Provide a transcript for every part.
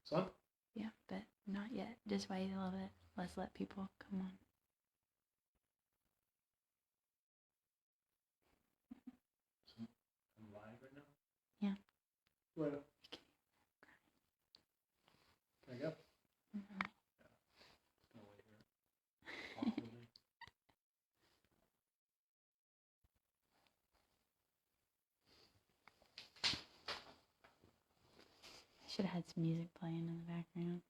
Son? Yeah, but not yet. Just wait a little bit. Let's let people come on. I'm live right now? Yeah. Well, can I go? Mm-hmm. Yeah. Just gonna wait here. Awkwardly. I should have had some music playing in the background.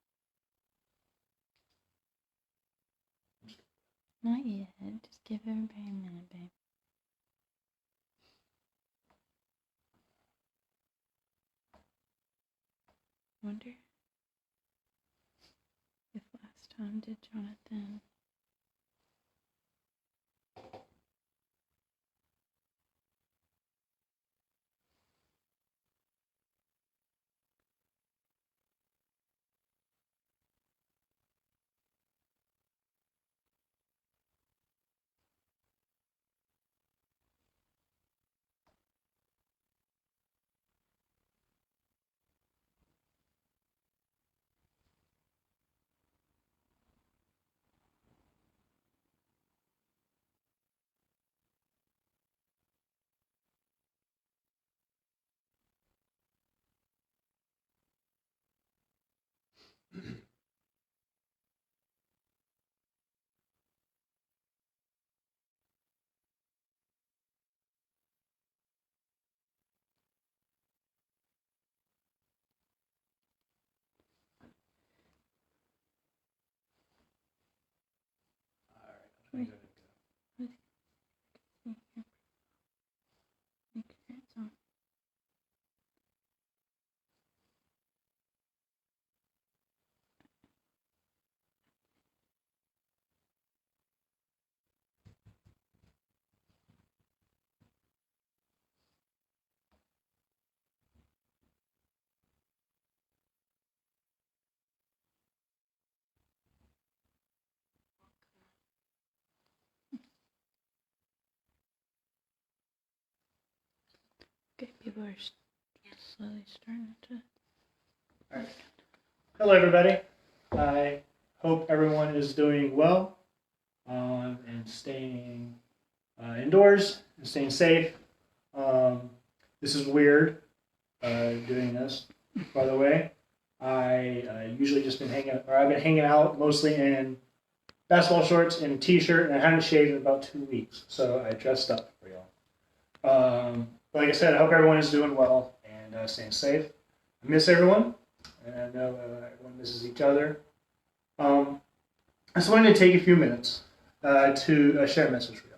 Not yet. Just give everybody a minute, babe. Wonder if last time did Jonathan. Alright, I'm gonna go. Make sure it's on. Okay, people are slowly starting to. Alright. Hello, everybody. I hope everyone is doing well and staying indoors and staying safe. This is weird doing this, by the way. I've been hanging out mostly in basketball shorts and a t-shirt, and I haven't shaved in about 2 weeks, so I dressed up for y'all. Like I said, I hope everyone is doing well and staying safe. I miss everyone, and I know everyone misses each other. I just wanted to take a few minutes to share a message for you.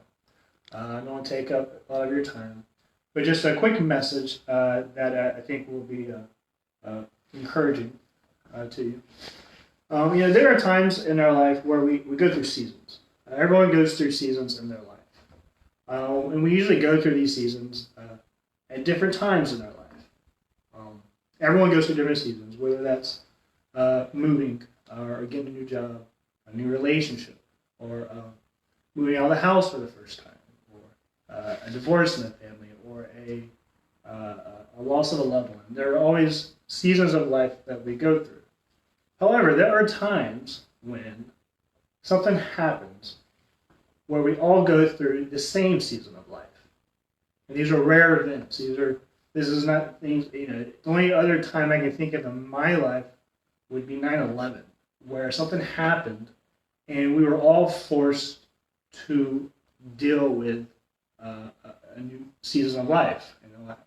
I don't want to take up a lot of your time, but just a quick message that I think will be encouraging to you. There are times in our life where we go through seasons. Everyone goes through seasons in their life. And we usually go through these seasons at different times in our life. Everyone goes through different seasons, whether that's moving or getting a new job, a new relationship, or moving out of the house for the first time, or a divorce in the family, or a loss of a loved one. There are always seasons of life that we go through. However, there are times when something happens where we all go through the same season of life. And these are rare events. This is not things, the only other time I can think of in my life would be 9/11, where something happened and we were all forced to deal with a new season of life.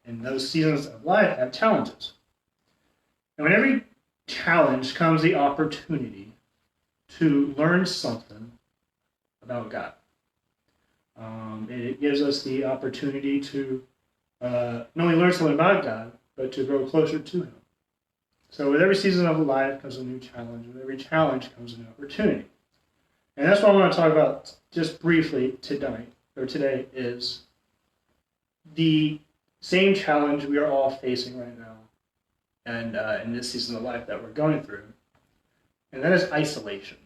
And those seasons of life have challenges. And when every challenge comes the opportunity to learn something about God. It gives us the opportunity to not only learn something about God, but to grow closer to Him. So with every season of life comes a new challenge. With every challenge comes an opportunity. And that's what I want to talk about just briefly today is the same challenge we are all facing right now and in this season of life that we're going through. And that is isolation.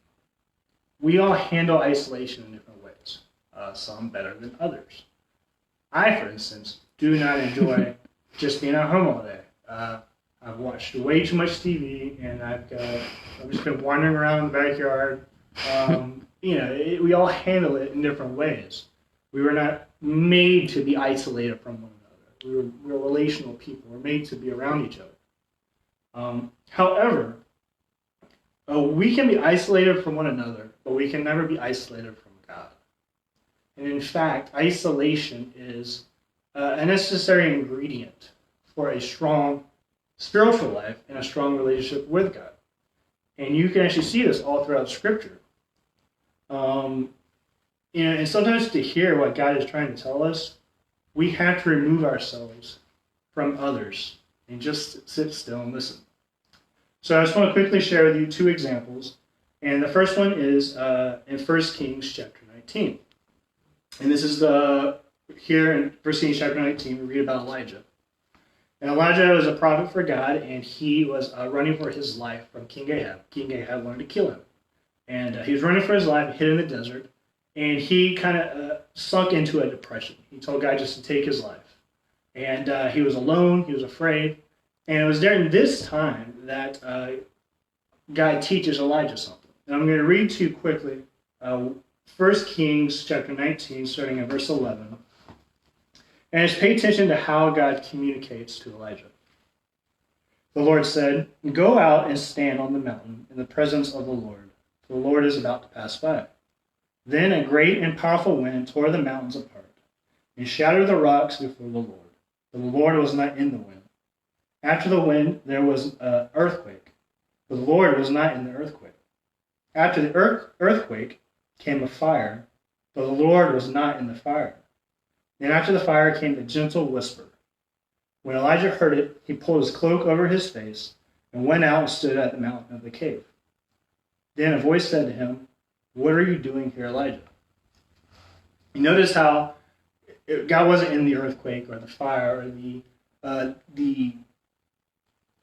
We all handle isolation in different ways, some better than others. I, for instance, do not enjoy just being at home all day. I've watched way too much TV, and I've just been wandering around in the backyard. We all handle it in different ways. We were not made to be isolated from one another. We're relational people. We're made to be around each other. However, we can be isolated from one another, but we can never be isolated from God. And in fact, isolation is a necessary ingredient for a strong spiritual life and a strong relationship with God. And you can actually see this all throughout Scripture. And sometimes to hear what God is trying to tell us, we have to remove ourselves from others and just sit still and listen. So I just want to quickly share with you 2 examples. And the first one is in 1 Kings chapter 19. And this is here in 1 Kings chapter 19, we read about Elijah. And Elijah was a prophet for God, and he was running for his life from King Ahab. King Ahab wanted to kill him. And he was running for his life, hid in the desert, and he kind of sunk into a depression. He told God just to take his life. And he was alone, he was afraid. And it was during this time that God teaches Elijah something. And I'm going to read to you quickly 1 Kings chapter 19, starting at verse 11. And just pay attention to how God communicates to Elijah. The Lord said, "Go out and stand on the mountain in the presence of the Lord, for the Lord is about to pass by." Then a great and powerful wind tore the mountains apart and shattered the rocks before the Lord. But the Lord was not in the wind. After the wind, there was an earthquake, but the Lord was not in the earthquake. After the earthquake came a fire, but the Lord was not in the fire. Then after the fire came a gentle whisper. When Elijah heard it, he pulled his cloak over his face and went out and stood at the mouth of the cave. Then a voice said to him, "What are you doing here, Elijah?" You notice how God wasn't in the earthquake or the fire or the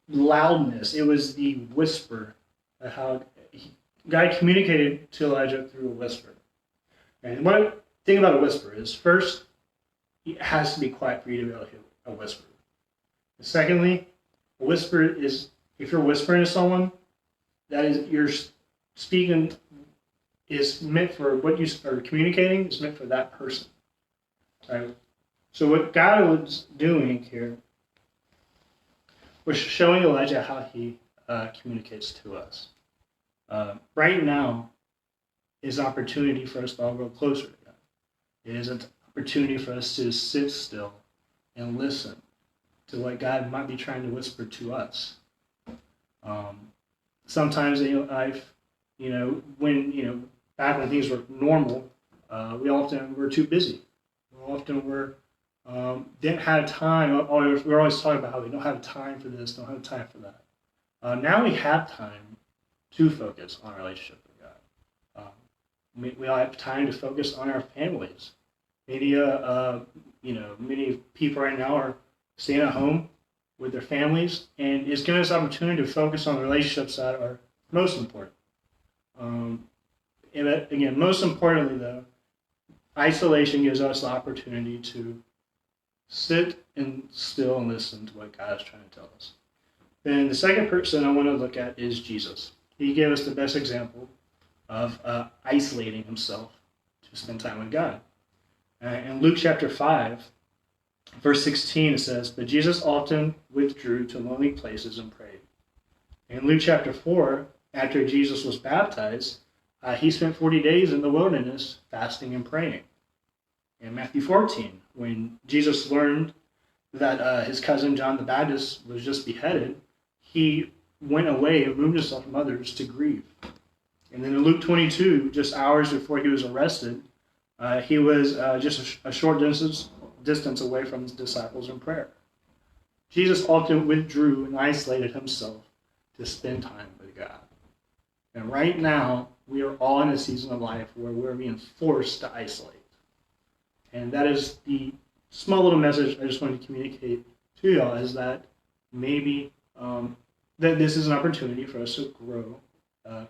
loudness. It was the whisper, how God communicated to Elijah through a whisper. And one thing about a whisper is, first, it has to be quiet for you to be able to hear a whisper. And secondly, a whisper is, if you're whispering to someone, that is, you're speaking is meant for what you are communicating is meant for that person. Right? So what God was doing here was showing Elijah how he communicates to us. Right now is an opportunity for us to all grow closer to God. It is an opportunity for us to sit still and listen to what God might be trying to whisper to us. Sometimes in life, back when things were normal, we often were too busy. Didn't have time. We're always talking about how we don't have time for this, don't have time for that. Now we have time to focus on our relationship with God. We all have time to focus on our families. Many people right now are staying at home with their families, and it's giving us an opportunity to focus on the relationships that are most important. And again, most importantly, though, isolation gives us the opportunity to sit and still and listen to what God is trying to tell us. Then the second person I want to look at is Jesus. He gave us the best example of isolating himself to spend time with God. In Luke chapter 5, verse 16, it says, "But Jesus often withdrew to lonely places and prayed." In Luke chapter 4, after Jesus was baptized, he spent 40 days in the wilderness fasting and praying. In Matthew 14, when Jesus learned that his cousin John the Baptist was just beheaded, he went away and removed himself from others to grieve. And then in Luke 22, just hours before he was arrested, he was just a short distance away from his disciples in prayer. Jesus often withdrew and isolated himself to spend time with God. And right now, we are all in a season of life where we're being forced to isolate. And that is the small little message I just wanted to communicate to y'all, is that maybe that this is an opportunity for us to grow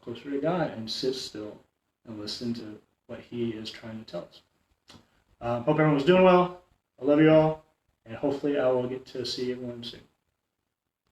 closer to God and sit still and listen to what he is trying to tell us. Hope everyone's doing well. I love you all, and hopefully I will get to see everyone soon.